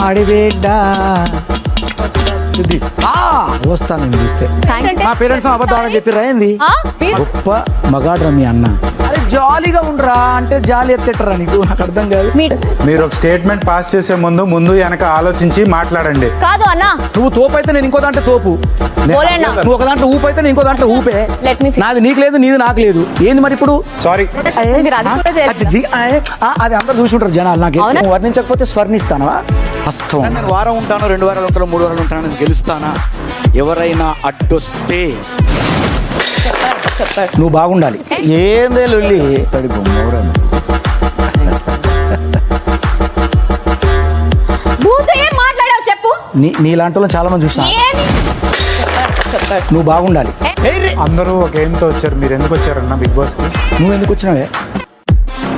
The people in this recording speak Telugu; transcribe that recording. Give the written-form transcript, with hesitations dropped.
ఆడిబిడ్డ వస్తాను నేను చూస్తే. మా పేరెంట్స్ అబద్ధం అని చెప్పిర్రా ఏంది? గొప్ప మగాడ్రా మీ అన్న. అరే జాలీగా ఉండరా అంటే జాలి ఎత్తేటరా నీకు? నాకు అర్థం కాదు. మీరు ఒక స్టేట్మెంట్ పాస్ చేసే ముందు వెనక ఆలోచించి మాట్లాడండి. కాదు అన్న, నువ్వు తోపు అయితే నేను ఇంకో దాంట్లో తోపు, నువ్వు ఒక దాంట్లో ఊపు అయితే నేను ఇంకో దాంట్లో ఊపే. నాది నీకు లేదు, నీది నాకు లేదు. ఏంది మరి ఇప్పుడు? సారీ. అది అందరు చూసుంటారు జనాలు. నాకు వర్ణించకపోతే స్వర్ణిస్తానా? వస్తాం. నేను వారం ఉంటాను, 2 వారాలు ఉంటాను, 3 వారాలు ఉంటాను, నేను గెలుస్తానా? ఎవరైనా అడ్డొస్తే నువ్వు బాగుండాలి. ఏందే లొల్లి తడిగుమ్మౌరను. ఏం మాట్లాడావు చెప్పు. నీలాంటి వాళ్ళని చాలా మంది చూసా. నువ్వు బాగుండాలి. అందరూ ఒక గేమ్తో వచ్చారు, మీరు ఎందుకు వచ్చారన్న బిగ్ బాస్ కి? నువ్వు ఎందుకు వచ్చినావే?